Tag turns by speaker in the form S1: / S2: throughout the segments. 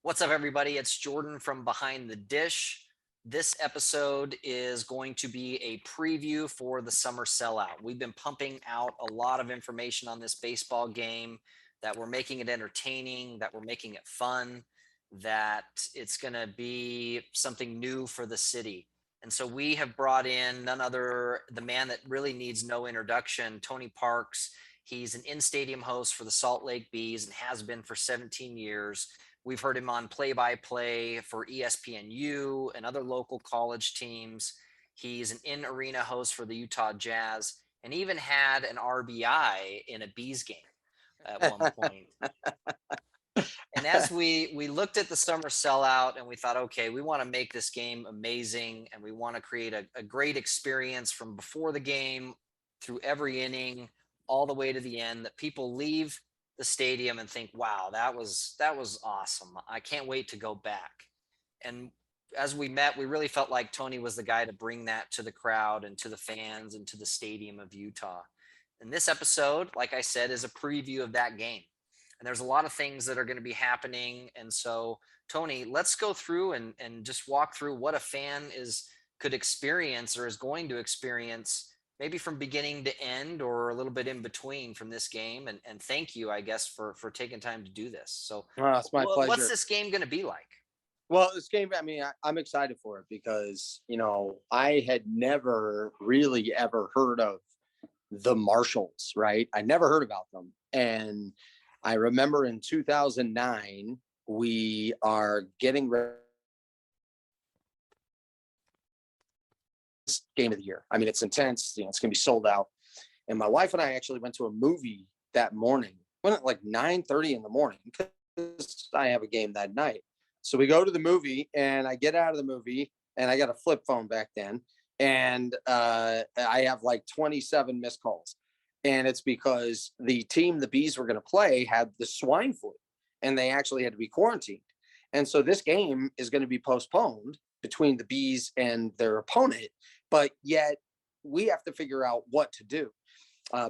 S1: What's up, everybody? It's Jordan from Behind the Dish. This episode is going to be a preview for the summer sellout. We've been pumping out a lot of information on this baseball game, that we're making it entertaining, that we're making it fun, that it's going to be something new for the city. And so we have brought in none other, the man that really needs no introduction, Tony Parks. He's an in-stadium host for the Salt Lake Bees and has been for 17 years. We've heard him on play-by-play for ESPNU and other local college teams. He's an in-arena host for the Utah Jazz and even had an RBI in a Bees game at one point. And as we looked at the summer sellout and we thought, okay, we want to make this game amazing and we want to create a great experience from before the game through every inning all the way to the end, that people leave the stadium and think, wow, that was awesome. I can't wait to go back. And as we met, we really felt like Tony was the guy to bring that to the crowd and to the fans and to the stadium of Utah. And this episode, like I said, is a preview of that game. And there's a lot of things that are going to be happening. And so, Tony, let's go through and just walk through what a fan could experience or is going to experience, maybe from beginning to end or a little bit in between from this game. And thank you, I guess, for taking time to do this. So
S2: It's my pleasure.
S1: what's this game going to be like?
S2: Well, this game, I'm excited for it because, I had never really ever heard of the Marshalls, right? I never heard about them. And I remember in 2009, we are getting ready this game of the year. I mean, it's intense, it's going to be sold out. And my wife and I actually went to a movie that morning, went at like 9:30 in the morning because I have a game that night. So we go to the movie and I get out of the movie and I got a flip phone back then. And I have like 27 missed calls. And it's because the team the Bees were going to play had the swine flu and they actually had to be quarantined. And so this game is going to be postponed between the Bees and their opponent, but yet we have to figure out what to do.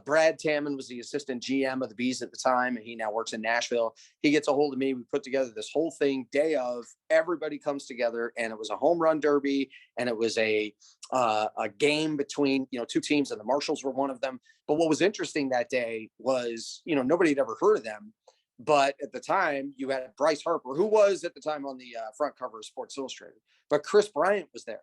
S2: Brad Tammon was the assistant GM of the Bees at the time, and he now works in Nashville. He gets a hold of me. We put together this whole thing, day of, everybody comes together, and it was a home run derby, and it was a game between two teams, and the Marshalls were one of them. But what was interesting that day was nobody had ever heard of them. But at the time, you had Bryce Harper, who was at the time on the front cover of Sports Illustrated, but Chris Bryant was there.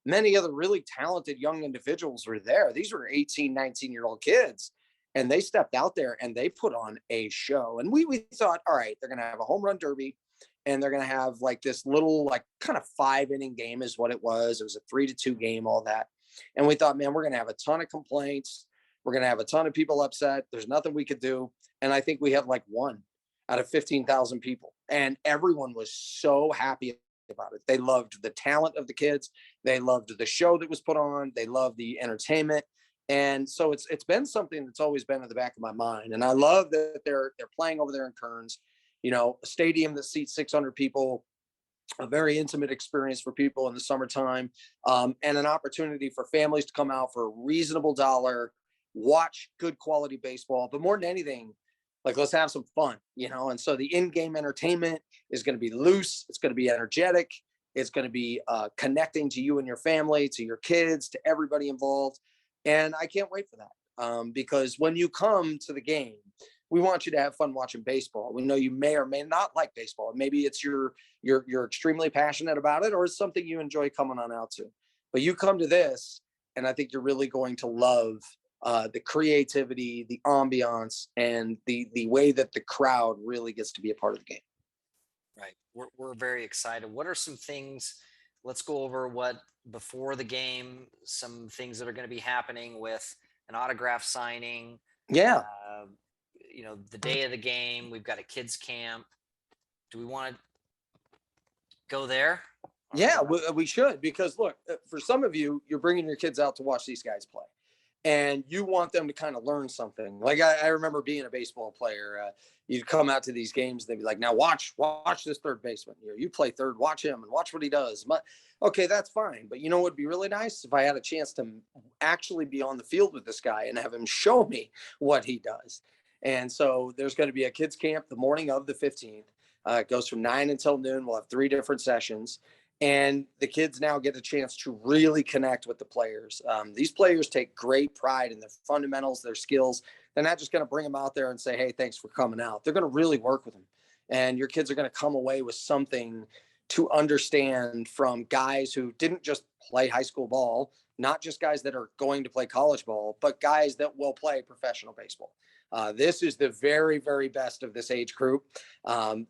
S2: Many other really talented young individuals were there. These were 18, 19-year-old kids. And they stepped out there and they put on a show. And we thought, all right, they're going to have a home run derby and they're going to have like this little, like kind of 5-inning game is what it was. It was a 3-2 game, all that. And we thought, man, we're going to have a ton of complaints. We're going to have a ton of people upset. There's nothing we could do. And I think we had like 1 out of 15,000 people. And everyone was so happy about it. They loved the talent of the kids. They loved the show that was put on. They loved the entertainment. And so it's been something that's always been in the back of my mind. And I love that they're playing over there in Kearns, a stadium that seats 600 people, a very intimate experience for people in the summertime, and an opportunity for families to come out for a reasonable dollar, watch good quality baseball. But more than anything, like, let's have some fun, and so the in-game entertainment is going to be loose. It's going to be energetic. It's going to be connecting to you and your family, to your kids, to everybody involved. And I can't wait for that because when you come to the game, we want you to have fun watching baseball. We know you may or may not like baseball. Maybe it's you're extremely passionate about it, or it's something you enjoy coming on out to. But you come to this, and I think you're really going to love the creativity, the ambiance, and the way that the crowd really gets to be a part of the game.
S1: Right. We're very excited. What are some things? Let's go over what before the game, some things that are going to be happening with an autograph signing.
S2: Yeah.
S1: The day of the game, we've got a kids camp. Do we want to go there?
S2: Yeah, we should, because look, for some of you, you're bringing your kids out to watch these guys play. And you want them to kind of learn something. Like I remember being a baseball player. You'd come out to these games, they'd be like, "Now watch this third baseman. You play third, watch him and watch what he does." But okay, that's fine. But what would be really nice if I had a chance to actually be on the field with this guy and have him show me what he does. And so there's going to be a kids camp the morning of the 15th. It goes from 9 until noon. We'll have 3 different sessions. And the kids now get a chance to really connect with the players. These players take great pride in their fundamentals, their skills. They're not just going to bring them out there and say, hey, thanks for coming out. They're going to really work with them. And your kids are going to come away with something to understand from guys who didn't just play high school ball, not just guys that are going to play college ball, but guys that will play professional baseball. This is the very, very best of this age group.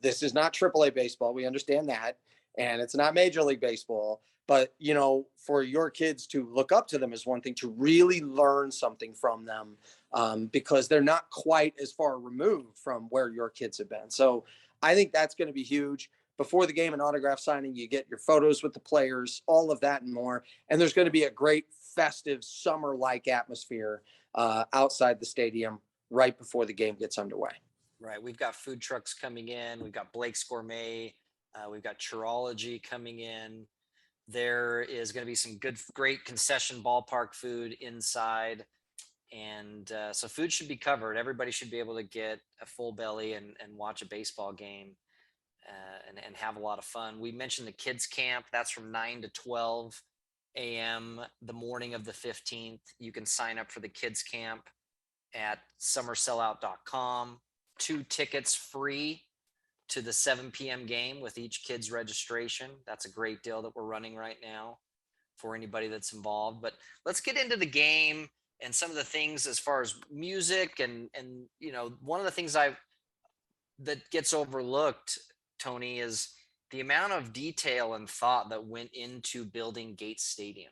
S2: This is not AAA baseball. We understand that. And it's not Major League Baseball. But, you know, for your kids to look up to them is one thing, to really learn something from them, because they're not quite as far removed from where your kids have been. So I think that's going to be huge. Before the game and autograph signing, you get your photos with the players, all of that and more. And there's going to be a great festive summer-like atmosphere outside the stadium right before the game gets underway.
S1: Right. We've got food trucks coming in. We've got Blake's Gourmet. We've got Churology coming in. There is going to be some great concession ballpark food inside. And so food should be covered. Everybody should be able to get a full belly and watch a baseball game and have a lot of fun. We mentioned the kids camp. That's from 9 to 12 a.m. the morning of the 15th. You can sign up for the kids camp at summersellout.com. 2 tickets free to the 7 p.m. game with each kid's registration. That's a great deal that we're running right now for anybody that's involved. But let's get into the game and some of the things as far as music and you know, one of the things that gets overlooked, Tony, is the amount of detail and thought that went into building Gates Stadium.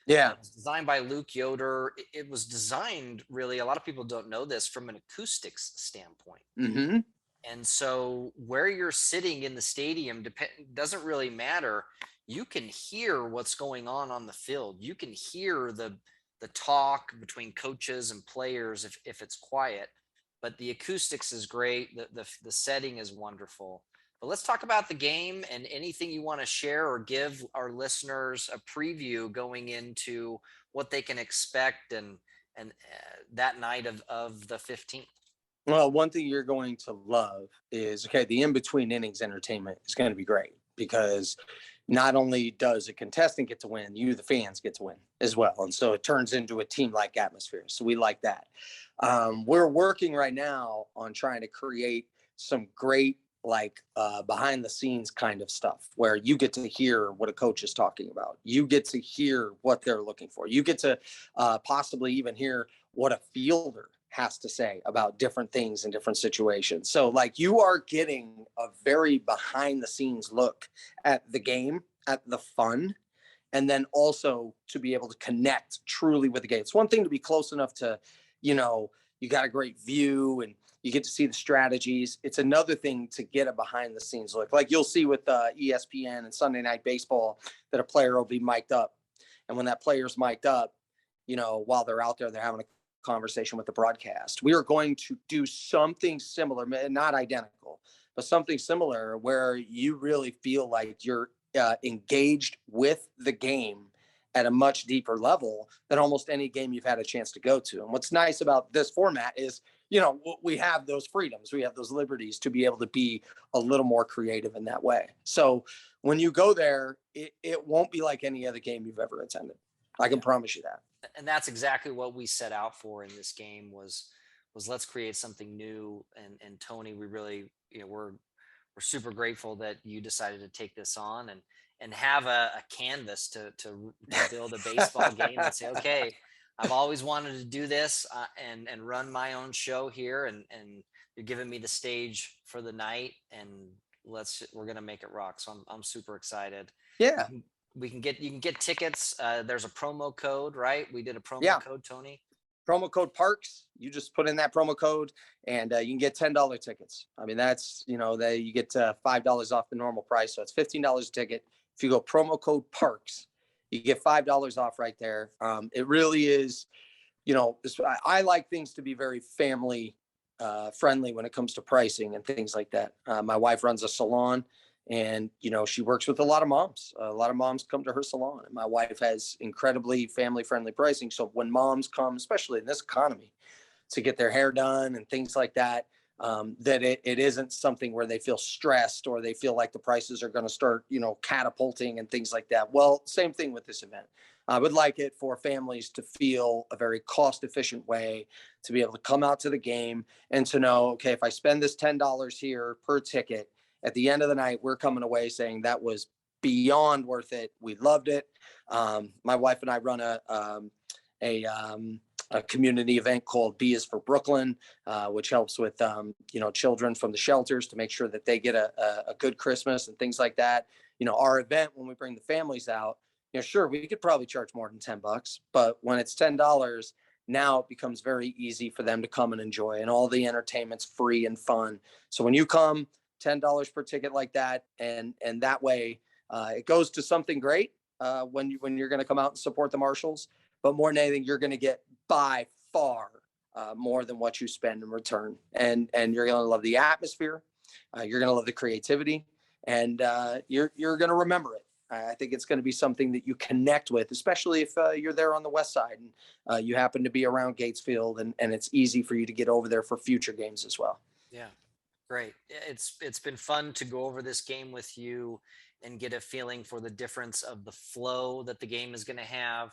S2: Yeah.
S1: It was designed by Luke Yoder. It was designed, really, a lot of people don't know this, from an acoustics standpoint.
S2: Mm-hmm.
S1: And so where you're sitting in the stadium doesn't really matter. You can hear what's going on the field. You can hear the talk between coaches and players if it's quiet. But the acoustics is great. The setting is wonderful. But let's talk about the game and anything you want to share or give our listeners a preview going into what they can expect and that night of the 15th.
S2: Well, one thing you're going to love is, okay, the in-between innings entertainment is going to be great, because not only does a contestant get to win, you, the fans, get to win as well. And so it turns into a team-like atmosphere. So we like that. We're working right now on trying to create some great, behind the scenes kind of stuff where you get to hear what a coach is talking about. You get to hear what they're looking for. You get to possibly even hear what a fielder has to say about different things in different situations. So you are getting a very behind the scenes look at the game, at the fun, and then also to be able to connect truly with the game. It's one thing to be close enough to, you got a great view and you get to see the strategies. It's another thing to get a behind the scenes look. Like you'll see with ESPN and Sunday Night Baseball that a player will be mic'd up. And when that player's mic'd up, while they're out there, they're having a conversation with the broadcast. We are going to do something similar, not identical, but something similar where you really feel like you're engaged with the game at a much deeper level than almost any game you've had a chance to go to. And what's nice about this format is, we have those freedoms, we have those liberties to be able to be a little more creative in that way. So when you go there, it won't be like any other game you've ever attended. I can promise you that.
S1: And that's exactly what we set out for in this game was let's create something new. And Tony, we really, we're super grateful that you decided to take this on and have a canvas to build a baseball game and say, okay, I've always wanted to do this and run my own show here. And you're giving me the stage for the night, and we're going to make it rock. So I'm super excited.
S2: Yeah.
S1: You can get tickets. There's a promo code, right? We did a promo code, Tony.
S2: Promo code Parks. You just put in that promo code and you can get $10 tickets. I mean, that's, you get $5 off the normal price. So it's $15 a ticket. If you go promo code Parks, you get $5 off right there. It really is, I like things to be very family friendly when it comes to pricing and things like that. My wife runs a salon. And, she works with a lot of moms. A lot of moms come to her salon. And my wife has incredibly family-friendly pricing. So when moms come, especially in this economy, to get their hair done and things like that, that it isn't something where they feel stressed or they feel like the prices are going to start, catapulting and things like that. Well, same thing with this event. I would like it for families to feel a very cost efficient way to be able to come out to the game and to know, okay, if I spend this $10 here per ticket, at the end of the night, we're coming away saying that was beyond worth it. We loved it. My wife and I run a, a community event called B is for Brooklyn, which helps with, children from the shelters to make sure that they get a good Christmas and things like that. Our event, when we bring the families out, sure, we could probably charge more than $10, but when it's $10, now it becomes very easy for them to come and enjoy, and all the entertainment's free and fun. So when you come, $10 per ticket like that, and that way it goes to something great when you're going to come out and support the Marshalls. But more than anything, you're going to get by far more than what you spend in return, and you're going to love the atmosphere, you're going to love the creativity, and you're going to remember it. I think it's going to be something that you connect with, especially if you're there on the west side and you happen to be around Gatesfield, and it's easy for you to get over there for future games as well.
S1: Yeah, great. It's been fun to go over this game with you and get a feeling for the difference of the flow that the game is going to have,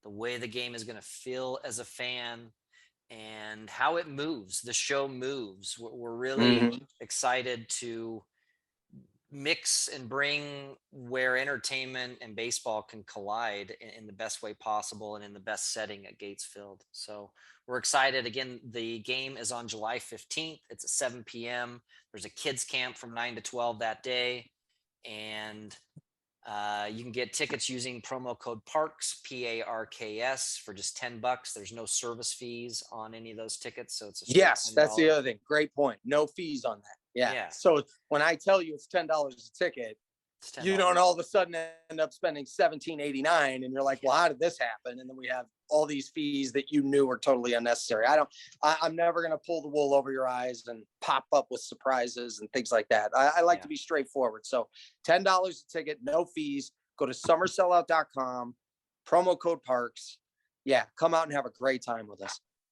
S1: the way the game is going to feel as a fan, and how it moves. The show moves. We're really excited to mix and bring where entertainment and baseball can collide in the best way possible and in the best setting at Gatesfield. So we're excited. Again, the game is on July 15th. It's at 7 p.m. There's a kids camp from 9 to 12 that day. And you can get tickets using promo code PARKS, PARKS, for just $10. There's no service fees on any of those tickets. So it's a
S2: yes,
S1: $10.
S2: that's the other thing. Great point. No fees on that. Yeah. So when I tell you it's $10 a ticket, you don't all of a sudden end up spending $17.89 and you're like, well, how did this happen? And then we have all these fees that you knew were totally unnecessary. I'm never going to pull the wool over your eyes and pop up with surprises and things like that. I like to be straightforward. So $10 a ticket, no fees. Go to summersellout.com, promo code PARKS. Yeah, come out and have a great time with us.